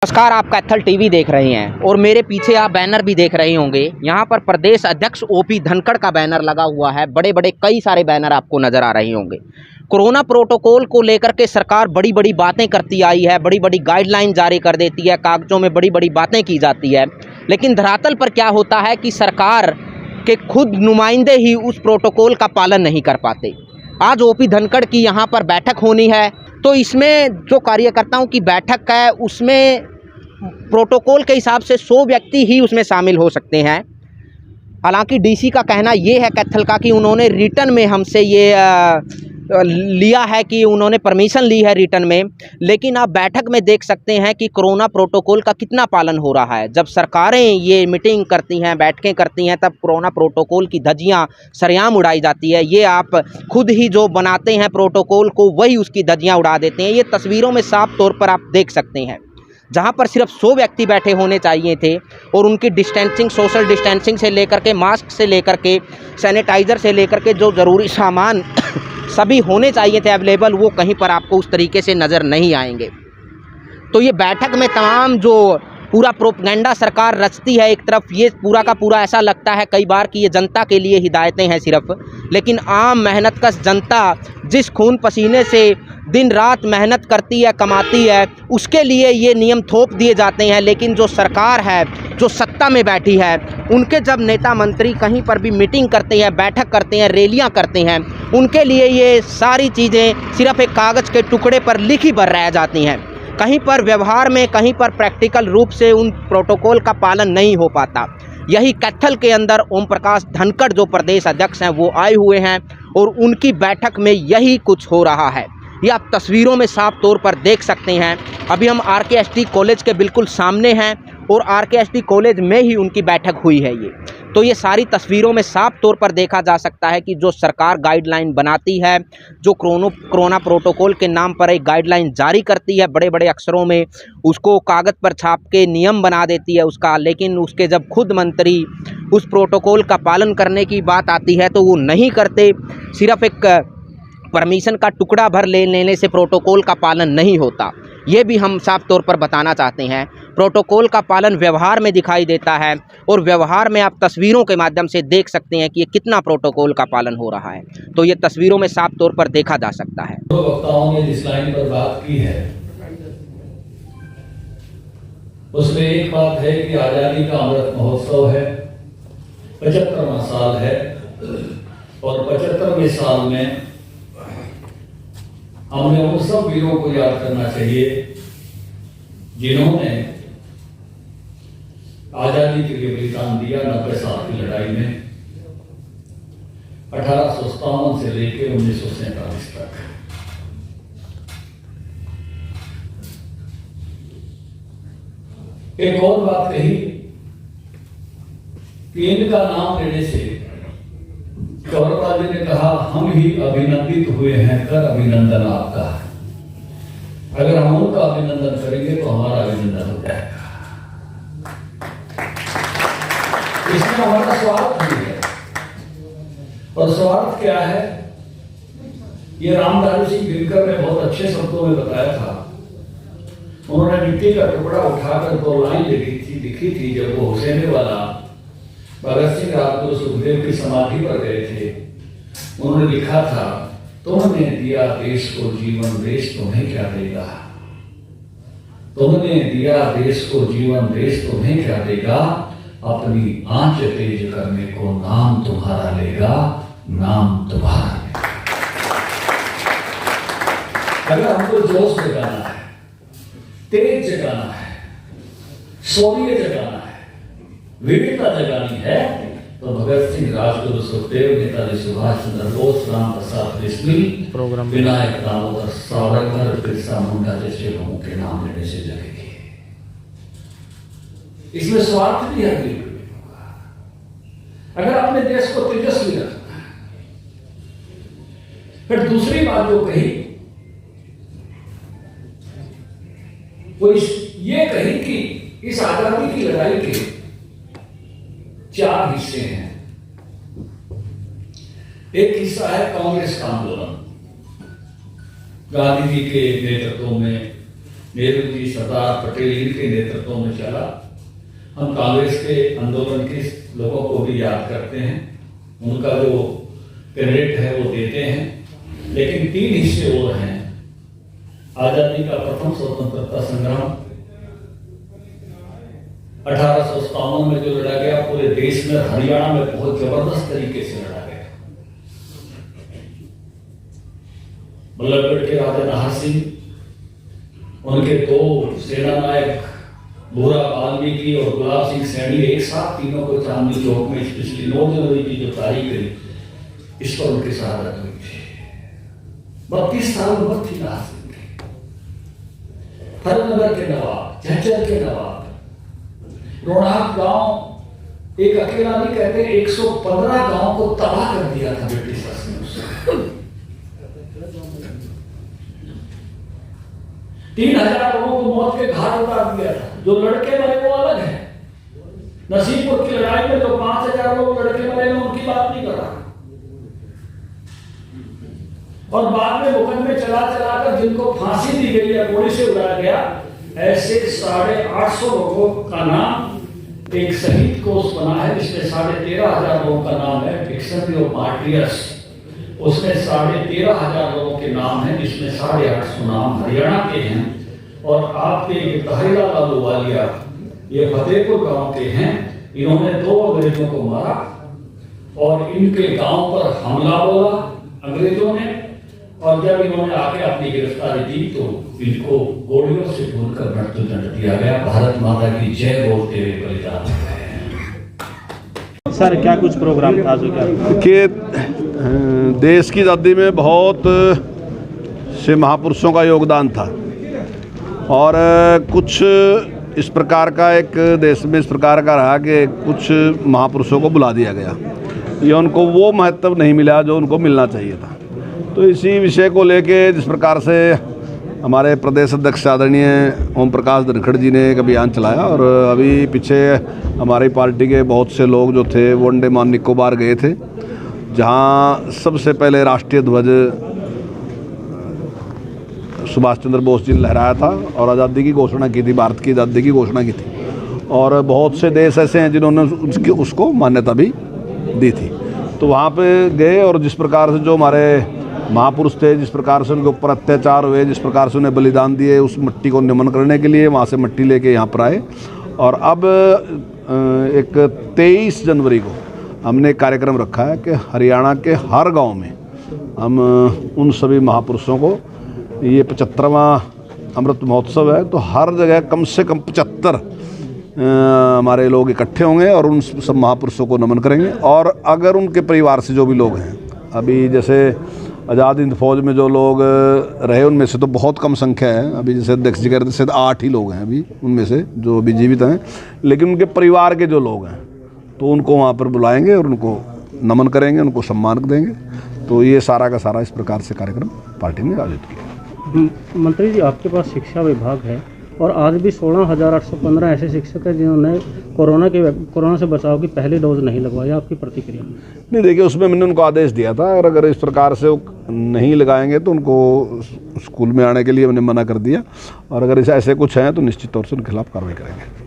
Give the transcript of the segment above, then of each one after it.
नमस्कार, आप कैथल टीवी देख रहे हैं और मेरे पीछे आप बैनर भी देख रहे होंगे। यहाँ पर प्रदेश अध्यक्ष ओपी धनखड़ का बैनर लगा हुआ है। बड़े बड़े कई सारे बैनर आपको नजर आ रहे होंगे। कोरोना प्रोटोकॉल को लेकर के सरकार बड़ी बड़ी बातें करती आई है, बड़ी बड़ी गाइडलाइन जारी कर देती है, कागजों में बड़ी बड़ी बातें की जाती है, लेकिन धरातल पर क्या होता है कि सरकार के खुद नुमाइंदे ही उस प्रोटोकॉल का पालन नहीं कर पाते। आज ओपी धनखड़ की यहाँ पर बैठक होनी है, तो इसमें जो कार्यकर्ताओं की बैठक है उसमें प्रोटोकॉल के हिसाब से 100 व्यक्ति ही उसमें शामिल हो सकते हैं। हालांकि डीसी का कहना ये है कैथल का कि उन्होंने रिटर्न में हमसे ये लिया है कि उन्होंने परमिशन ली है रिटर्न में, लेकिन आप बैठक में देख सकते हैं कि कोरोना प्रोटोकॉल का कितना पालन हो रहा है। जब सरकारें ये मीटिंग करती हैं, बैठकें करती हैं, तब कोरोना प्रोटोकॉल की धज्जियां सरेआम उड़ाई जाती है। ये आप खुद ही जो बनाते हैं प्रोटोकॉल को, वही उसकी धज्जियां उड़ा देते हैं। ये तस्वीरों में साफ तौर पर आप देख सकते हैं। जहां पर सिर्फ 100 व्यक्ति बैठे होने चाहिए थे और उनकी डिस्टेंसिंग, सोशल डिस्टेंसिंग से लेकर के, मास्क से लेकर के, सैनिटाइज़र से लेकर के जो ज़रूरी सामान सभी होने चाहिए थे अवेलेबल, वो कहीं पर आपको उस तरीके से नज़र नहीं आएंगे। तो ये बैठक में तमाम जो पूरा प्रोपेगेंडा सरकार रचती है, एक तरफ ये पूरा का पूरा ऐसा लगता है कई बार कि ये जनता के लिए हिदायतें हैं सिर्फ, लेकिन आम मेहनतकश जनता जिस खून पसीने से दिन रात मेहनत करती है, कमाती है, उसके लिए ये नियम थोप दिए जाते हैं। लेकिन जो सरकार है, जो सत्ता में बैठी है, उनके जब नेता मंत्री कहीं पर भी मीटिंग करते हैं, बैठक करते हैं, रैलियां करते हैं, उनके लिए ये सारी चीज़ें सिर्फ एक कागज़ के टुकड़े पर लिखी पर रह जाती हैं। कहीं पर व्यवहार में, कहीं पर प्रैक्टिकल रूप से उन प्रोटोकॉल का पालन नहीं हो पाता। यही कैथल के अंदर ओम प्रकाश धनखड़ जो प्रदेश अध्यक्ष हैं वो आए हुए हैं और उनकी बैठक में यही कुछ हो रहा है। ये आप तस्वीरों में साफ तौर पर देख सकते हैं। अभी हम RKST कॉलेज के बिल्कुल सामने हैं और RKST कॉलेज में ही उनकी बैठक हुई है। तो ये सारी तस्वीरों में साफ तौर पर देखा जा सकता है कि जो सरकार गाइडलाइन बनाती है, जो कोरोना प्रोटोकॉल के नाम पर एक गाइडलाइन जारी करती है बड़े बड़े अक्षरों में, उसको कागज़ पर छाप के नियम बना देती है उसका, लेकिन उसके जब खुद मंत्री उस प्रोटोकॉल का पालन करने की बात आती है तो वो नहीं करते। सिर्फ एक परमिशन का टुकड़ा भर ले लेने से प्रोटोकॉल का पालन नहीं होता। ये भी हम साफ तौर पर बताना चाहते हैं। प्रोटोकॉल का पालन व्यवहार में दिखाई देता है और व्यवहार में आप तस्वीरों के माध्यम से देख सकते हैं कि ये कितना प्रोटोकॉल का पालन हो रहा है। तो ये तस्वीरों में साफ तौर पर देखा जा सकता है। तो वक्ताओं ने जिस लाइन पर बात की है उसमें एक बात है कि आजादी का अमृत महोत्सव है, 75वां साल है और 75वें साल में हमें उन सब वीरों को याद करना चाहिए जिन्होंने आजादी के लिए बलिदान दिया। 90 साल की लड़ाई में 1857 से लेकर 1947 तक। एक और बात कही कि इनका नाम लेने से गौरव जी ने कहा हम ही अभिनंदित हुए हैं, कर अभिनंदन आपका। अगर हम उनका अभिनंदन करेंगे तो हमारा अभिनंदन हो जाएगा। इसमें हमारा स्वार्थ भी है, और स्वार्थ क्या है ये रामधारी सिंह दिनकर ने बहुत अच्छे शब्दों में बताया था। उन्होंने मिट्टी का टुकड़ा उठाकर 2 लाइन लिखी थी जब वो हुसैन वाला भगत सिंह राजगुरु सुखदेव की समाधि पर गए थे। उन्होंने लिखा था, तुमने दिया देश को जीवन, देश तुम्हें क्या देगा। तुमने दिया देश को जीवन, देश तुम्हें क्या देगा। अपनी आंच तेज करने को नाम तुम्हारा लेगा, नाम तुम्हारा लेगा। अगर हमको जोश जगाना है, तेज जगाना है, शौर्य जगाना है, विविधता जगानी है, तो भगत सिंह, राजगुरु सुखदेव, नेताजी सुभाष चंद्र बोस, राम प्रसाद बिस्मिल, विनायक दामोदर सावरकर, बिरसा मुंडा जैसे लोगों के नाम लेने से जगेगी। इसमें स्वार्थ भी है। अगर अपने देश को तेजस्वी रखना है, फिर दूसरी बात जो कही वो ये कही कि इस आजादी की लड़ाई के 4 हिस्से हैं। एक हिस्सा है कांग्रेस का आंदोलन, गांधी जी के नेतृत्व में नेहरू जी, सरदार पटेल जी के नेतृत्व में चला। हम कांग्रेस के आंदोलन के लोगों को भी याद करते हैं, उनका जो क्रेडिट है वो देते हैं। लेकिन 3 हिस्से और हैं। आजादी का प्रथम स्वतंत्रता संग्राम 1857 में जो लड़ा गया, पूरे देश में, हरियाणा में बहुत जबरदस्त तरीके से लड़ा गया। बल्लभगढ़ के राजा नाहर सिंह, उनके 2 सेना नायक भूरा वाल्मीकि और गुलाब सिंह सैनी एक साथ तीनों को चांदनी चौक में पिछली 9 जनवरी की जो तारीख है, इस पर उनकी शहादत हुई थी। 32 साल उम्र थी नाहर सिंह की। फतेहनगर के नवाब, झज्जर के नवाब, रोहनाक गांव एक अकेला नहीं कहते, 115 गांव को तबाह कर दिया था ब्रिटिशर्स ने उससे। 3000 लोगों को मौत के घाट उतार दिया था। जो लड़के मरे वो अलग है। नसीबपुर की लड़ाई में जो 5000 लोग लड़के मरे, मैं उनकी बात नहीं कर रहा। और बाद में मुकदमे चला कर जिनको फांसी दी गई या गोली से उड़ाया गया, ऐसे 850 लोगों का नाम एक शहीद कोष बना है, जिसमें 13,500 लोगों का नाम है डिक्शनरी ऑफ मार्टियर्स। उसमें 13,500 लोगों के नाम हैं, जिसमें 850 नाम हरियाणा के हैं। और आपके तहरीला लालू वालिया, ये फतेहपुर गांव के हैं। इन्होंने 2 अंग्रेजों को मारा और इनके गांव पर हमला बोला अंग्रेजों ने। और जब इन्होंने आके अपनी गिरफ्तारी दी तो इनको गोलियों से भूनकर मृत्युदंड दिया गया। भारत माता की जय बोलते हुए बलिदान दिया। सर क्या कुछ प्रोग्राम था जो कि देश की आज़ादी में बहुत से महापुरुषों का योगदान था और कुछ इस प्रकार का एक देश में इस प्रकार का रहा कि कुछ महापुरुषों को बुला दिया गया, ये उनको वो महत्व नहीं मिला जो उनको मिलना चाहिए था। तो इसी विषय को लेके जिस प्रकार से हमारे प्रदेश अध्यक्ष आदरणीय ओम प्रकाश धनखड़ जी ने एक अभियान चलाया और अभी पीछे हमारी पार्टी के बहुत से लोग जो थे वो अंडमान निकोबार गए थे, जहां सबसे पहले राष्ट्रीय ध्वज सुभाष चंद्र बोस जी ने लहराया था और आज़ादी की घोषणा की थी, भारत की आज़ादी की घोषणा की थी। और बहुत से देश ऐसे हैं जिन्होंने उसको मान्यता भी दी थी। तो वहाँ पे गए और जिस प्रकार से जो हमारे महापुरुष थे, जिस प्रकार से उनके ऊपर अत्याचार हुए, जिस प्रकार से उन्हें बलिदान दिए, उस मिट्टी को नमन करने के लिए वहाँ से मिट्टी लेके यहाँ पर आए। और अब एक 23 जनवरी को हमने कार्यक्रम रखा है कि हरियाणा के हर गांव में हम उन सभी महापुरुषों को, ये 75वां अमृत महोत्सव है, तो हर जगह कम से कम 75 हमारे लोग इकट्ठे होंगे और उन सब महापुरुषों को नमन करेंगे। और अगर उनके परिवार से जो भी लोग हैं, अभी जैसे आज़ाद हिंद फौज में जो लोग रहे उनमें से तो बहुत कम संख्या है, अभी जैसे अध्यक्ष जी कह रहे थे शायद 8 ही लोग हैं अभी उनमें से जो अभी जीवित हैं, लेकिन उनके परिवार के जो लोग हैं तो उनको वहाँ पर बुलाएंगे और उनको नमन करेंगे, उनको सम्मान देंगे। तो ये सारा का सारा इस प्रकार से कार्यक्रम पार्टी ने आयोजित किया। मंत्री जी, आपके पास शिक्षा विभाग है और आज भी 16,815 ऐसे शिक्षक हैं जिन्होंने कोरोना से बचाव की पहली डोज नहीं लगवाई। आपकी प्रतिक्रिया? नहीं, देखिए उसमें मैंने उनको आदेश दिया था और अगर इस प्रकार से वो नहीं लगाएंगे तो उनको स्कूल में आने के लिए मैंने मना कर दिया और अगर ऐसे कुछ हैं तो निश्चित तौर से उनके खिलाफ कार्रवाई करेंगे।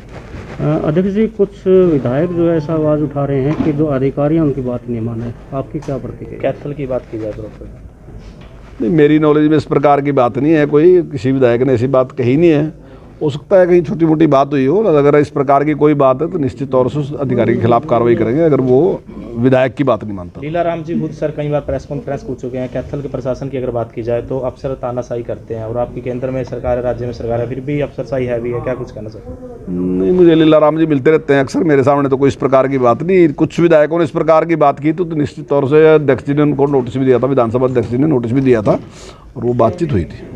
अध्यक्ष जी, कुछ विधायक जो है ऐसा आवाज़ उठा रहे हैं कि जो अधिकारी हैं उनकी बात नहीं माने, आपकी क्या प्रतिक्रिया? कैथल की बात की जाए तो नहीं, मेरी नॉलेज में इस प्रकार की बात नहीं है, कोई किसी विधायक ने ऐसी बात कही नहीं है। हो सकता है कहीं छोटी मोटी बात हुई हो, अगर इस प्रकार की कोई बात है तो निश्चित तौर से उस अधिकारी के खिलाफ कार्रवाई करेंगे अगर वो विधायक की बात नहीं मानता। लीलाराम जी खुद सर कई बार प्रेस कॉन्फ्रेंस पूछ चुके हैं, कैथल के प्रशासन की अगर बात की जाए तो अफसर तानाशाही करते हैं और आपकी केंद्र में सरकार है, राज्य में सरकार है, फिर भी अफसरशाही है भी है, क्या कुछ कहना चाहिए? नहीं, मुझे लीलाराम जी मिलते रहते हैं अक्सर, मेरे सामने तो कोई इस प्रकार की बात नहीं। कुछ विधायकों ने इस प्रकार की बात की तो निश्चित तौर से अध्यक्ष जी ने उनको नोटिस भी दिया था, विधानसभा अध्यक्ष जी ने नोटिस भी दिया था और वो बातचीत हुई थी।